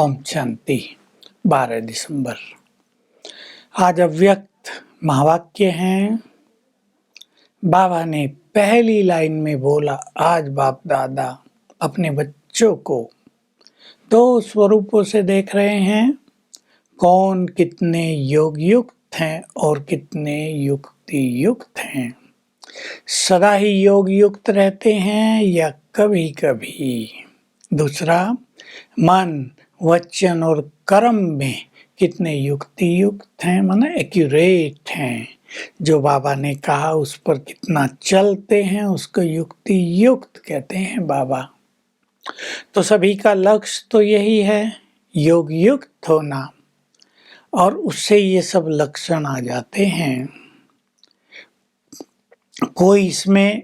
ओम शांति। 12 दिसंबर आज अव्यक्त महावाक्य हैं। बाबा ने पहली लाइन में बोला, आज बाप दादा अपने बच्चों को दो स्वरूपों से देख रहे हैं, कौन कितने योग युक्त हैं और कितने युक्ति युक्त हैं। सदा ही योग युक्त रहते हैं या कभी कभी। दूसरा, मन वचन और कर्म में कितने युक्ति युक्त हैं, माना एक्यूरेट हैं। जो बाबा ने कहा उस पर कितना चलते हैं, उसको युक्ति युक्त कहते हैं बाबा। तो सभी का लक्ष्य तो यही है, योग युक्त होना, और उससे ये सब लक्षण आ जाते हैं। कोई इसमें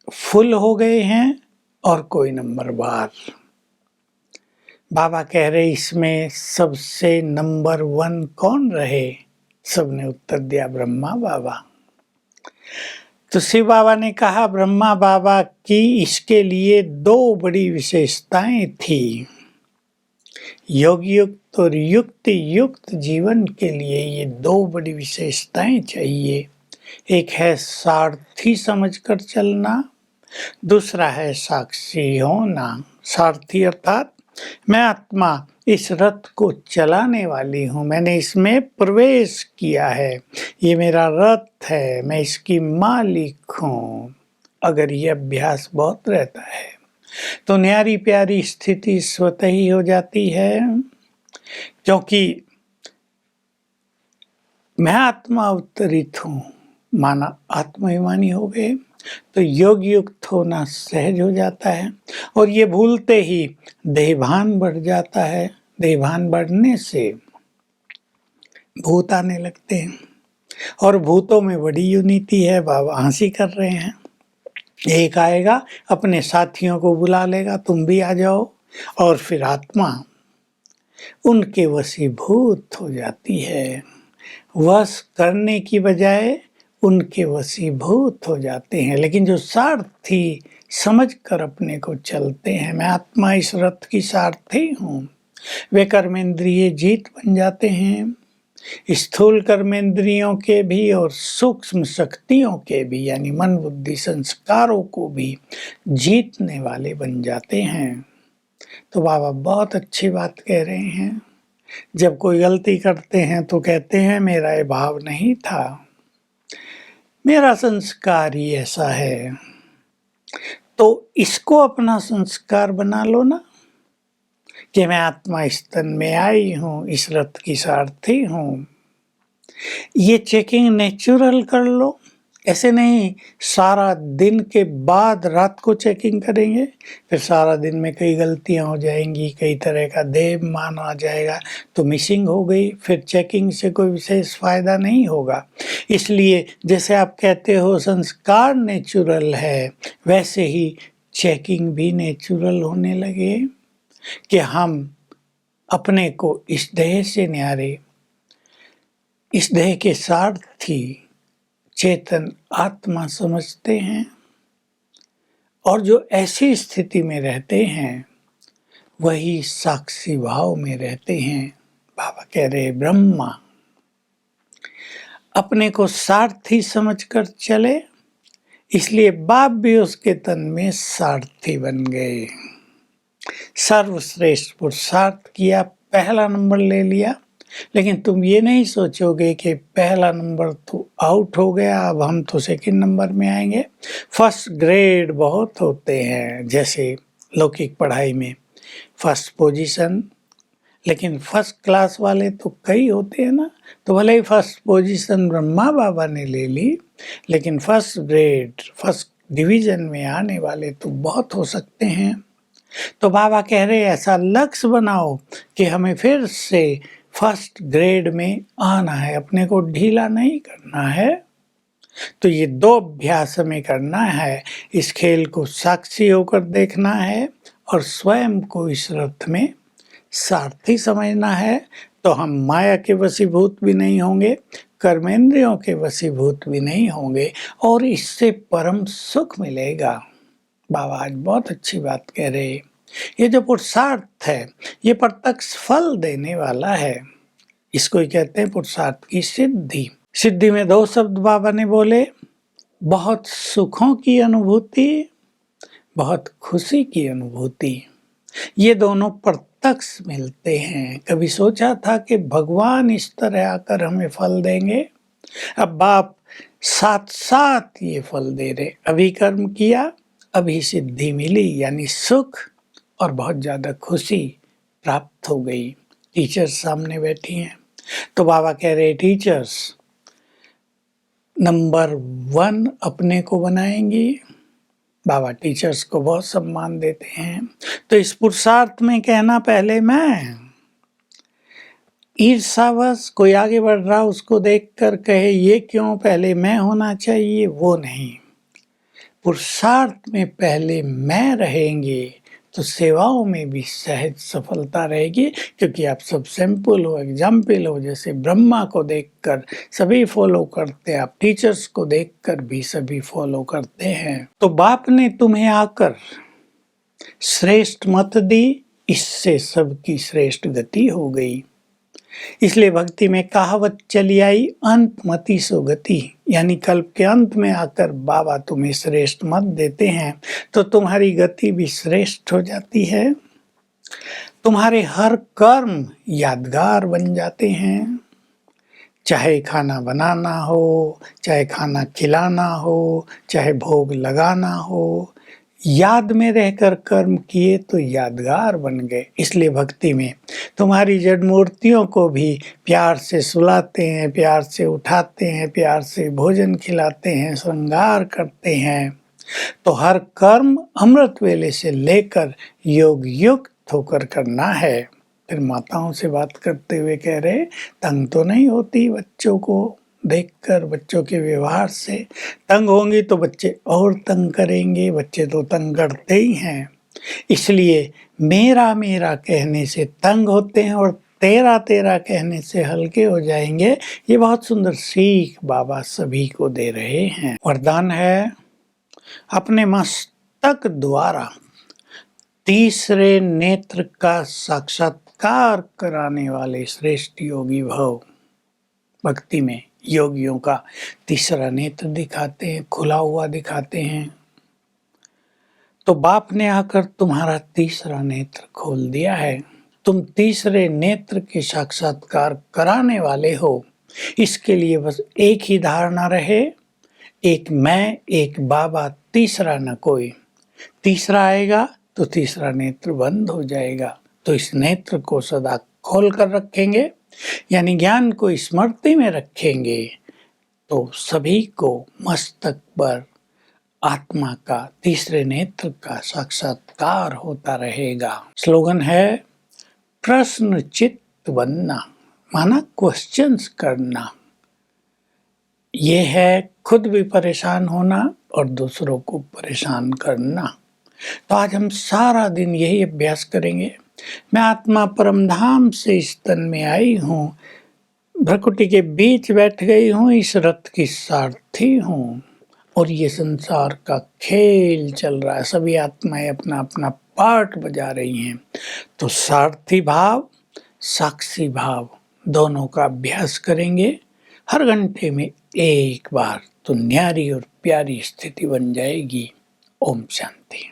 फुल हो गए हैं और कोई नंबरवार। बाबा कह रहे इसमें सबसे नंबर 1 कौन रहे? सबने उत्तर दिया, ब्रह्मा बाबा। तो शिव बाबा ने कहा ब्रह्मा बाबा की इसके लिए 2 बड़ी विशेषताएं थी। योग युक्त और युक्ति युक्त जीवन के लिए ये 2 बड़ी विशेषताएं चाहिए। एक है सारथी समझकर चलना, दूसरा है साक्षी होना। सारथी अर्थात मैं आत्मा इस रथ को चलाने वाली हूँ, मैंने इसमें प्रवेश किया है, ये मेरा रथ है, मैं इसकी मालिक हूँ। अगर ये अभ्यास बहुत रहता है तो न्यारी प्यारी स्थिति स्वतः ही हो जाती है, क्योंकि मैं आत्मा अवतरित हूँ, माना आत्माभिमानी हो गए तो योग युक्त होना सहज हो जाता है। और ये भूलते ही देहभान बढ़ जाता है। देहभान बढ़ने से भूत आने लगते हैं, और भूतों में बड़ी यूनिटी है। बाबा हंसी कर रहे हैं, एक आएगा अपने साथियों को बुला लेगा, तुम भी आ जाओ, और फिर आत्मा उनके वशीभूत हो जाती है। वश करने की बजाय उनके वशीभूत हो जाते हैं। लेकिन जो सारथी समझ कर अपने को चलते हैं, मैं आत्मा इस रथ की सारथी हूँ, वे कर्मेंद्रिय जीत बन जाते हैं। स्थूल कर्मेंद्रियों के भी और सूक्ष्म शक्तियों के भी, यानी मन बुद्धि संस्कारों को भी जीतने वाले बन जाते हैं। तो बाबा बहुत अच्छी बात कह रहे हैं। जब कोई गलती करते हैं तो कहते हैं मेरा ये भाव नहीं था, मेरा संस्कार ही ऐसा है। तो इसको अपना संस्कार बना लो ना, कि मैं आत्मा इस तन में आई हूँ, इस रथ की सारथी हूँ। ये चेकिंग नेचुरल कर लो, ऐसे नहीं सारा दिन के बाद रात को चेकिंग करेंगे, फिर सारा दिन में कई गलतियां हो जाएंगी, कई तरह का देव मान आ जाएगा, तो मिसिंग हो गई, फिर चेकिंग से कोई विशेष फायदा नहीं होगा। इसलिए जैसे आप कहते हो संस्कार नेचुरल है, वैसे ही चेकिंग भी नेचुरल होने लगे, कि हम अपने को इस देह से न्यारे, इस देह के सारथी चेतन आत्मा समझते हैं। और जो ऐसी स्थिति में रहते हैं वही साक्षी भाव में रहते हैं। बाबा कह रहे ब्रह्मा अपने को सारथी समझकर चले, इसलिए बाप भी उसके तन में सारथी बन गए। सर्वश्रेष्ठ पुरुषार्थ किया, पहला नंबर ले लिया। लेकिन तुम ये नहीं सोचोगे कि पहला नंबर तो आउट हो गया, अब हम तो सेकंड नंबर में आएंगे। फर्स्ट ग्रेड बहुत होते हैं, जैसे लौकिक पढ़ाई में फर्स्ट पोजीशन, लेकिन फर्स्ट क्लास वाले तो कई होते हैं ना। तो भले ही फर्स्ट पोजीशन ब्रह्मा बाबा ने ले ली, लेकिन फर्स्ट ग्रेड फर्स्ट डिवीजन में आने वाले तो बहुत हो सकते हैं। तो बाबा कह रहे ऐसा लक्ष्य बनाओ कि हमें फिर से फर्स्ट ग्रेड में आना है, अपने को ढीला नहीं करना है। तो ये 2 अभ्यास हमें करना है, इस खेल को साक्षी होकर देखना है और स्वयं को इस रथ में सारथी समझना है। तो हम माया के वशीभूत भी नहीं होंगे, कर्मेंद्रियों के वशीभूत भी नहीं होंगे, और इससे परम सुख मिलेगा। बाबा आज बहुत अच्छी बात कह रहे, ये जो पुरुषार्थ है ये प्रत्यक्ष फल देने वाला है। इसको ही कहते हैं पुरुषार्थ की सिद्धि। सिद्धि में 2 शब्द बाबा ने बोले, बहुत सुखों की अनुभूति, बहुत खुशी की अनुभूति। ये दोनों प्रत्यक्ष मिलते हैं। कभी सोचा था कि भगवान इस तरह आकर हमें फल देंगे? अब बाप साथ साथ ये फल दे रहे। अभी कर्म किया, अभी सिद्धि मिली, यानी सुख और बहुत ज्यादा खुशी प्राप्त हो गई। टीचर्स सामने बैठी हैं तो बाबा कह रहे टीचर्स नंबर 1 अपने को बनाएंगी। बाबा टीचर्स को बहुत सम्मान देते हैं। तो इस पुरुषार्थ में कहना पहले मैं, ईर्ष्यावश कोई आगे बढ़ रहा उसको देखकर कहे ये क्यों, पहले मैं होना चाहिए, वो नहीं। पुरुषार्थ में पहले मैं रहेंगे तो सेवाओं में भी सहज सफलता रहेगी, क्योंकि आप सब सैंपल हो, एग्जाम्पल हो। जैसे ब्रह्मा को देखकर सभी फॉलो करते हैं, आप टीचर्स को देखकर भी सभी फॉलो करते हैं। तो बाप ने तुम्हें आकर श्रेष्ठ मत दी, इससे सबकी श्रेष्ठ गति हो गई। इसलिए भक्ति में कहावत चली आई, अंत मति सो गति, यानी कल्प के अंत में आकर बाबा तुम्हें श्रेष्ठ मत देते हैं तो तुम्हारी गति भी श्रेष्ठ हो जाती है। तुम्हारे हर कर्म यादगार बन जाते हैं। चाहे खाना बनाना हो, चाहे खाना खिलाना हो, चाहे भोग लगाना हो, याद में रहकर कर्म किए तो यादगार बन गए। इसलिए भक्ति में तुम्हारी जड़ मूर्तियों को भी प्यार से सुलाते हैं, प्यार से उठाते हैं, प्यार से भोजन खिलाते हैं, श्रृंगार करते हैं। तो हर कर्म अमृत वेले से लेकर योग युक्त होकर करना है। फिर माताओं से बात करते हुए कह रहे तंग तो नहीं होती बच्चों को देखकर, बच्चों के व्यवहार से। तंग होंगी तो बच्चे और तंग करेंगे, बच्चे तो तंग करते ही हैं। इसलिए मेरा मेरा कहने से तंग होते हैं और तेरा तेरा कहने से हल्के हो जाएंगे। ये बहुत सुंदर सीख बाबा सभी को दे रहे हैं। वरदान है, अपने मस्तक द्वारा तीसरे नेत्र का साक्षात्कार कराने वाले श्रेष्ठ योगी भव। भक्ति में योगियों का तीसरा नेत्र दिखाते हैं, खुला हुआ दिखाते हैं। तो बाप ने आकर तुम्हारा तीसरा नेत्र खोल दिया है। तुम तीसरे नेत्र के साक्षात्कार कराने वाले हो। इसके लिए बस एक ही धारणा रहे, एक मैं, एक बाबा, तीसरा न कोई। तीसरा आएगा तो तीसरा नेत्र बंद हो जाएगा। तो इस नेत्र को सदा खोल कर रखेंगे, यानी ज्ञान को स्मृति में रखेंगे तो सभी को मस्तक पर आत्मा का तीसरे नेत्र का साक्षात्कार होता रहेगा। स्लोगन है, प्रश्न चित्त बनना, माना क्वेश्चंस करना। ये है खुद भी परेशान होना और दूसरों को परेशान करना। तो आज हम सारा दिन यही अभ्यास करेंगे। मैं आत्मा परमधाम से इस तन में आई हूँ, भ्रकुटी के बीच बैठ गई हूँ, इस रथ की सारथी हूँ और ये संसार का खेल चल रहा है। सभी आत्माएं अपना अपना पार्ट बजा रही हैं। तो सारथी भाव, साक्षी भाव दोनों का अभ्यास करेंगे हर घंटे में एक बार, तो न्यारी और प्यारी स्थिति बन जाएगी। ओम शांति।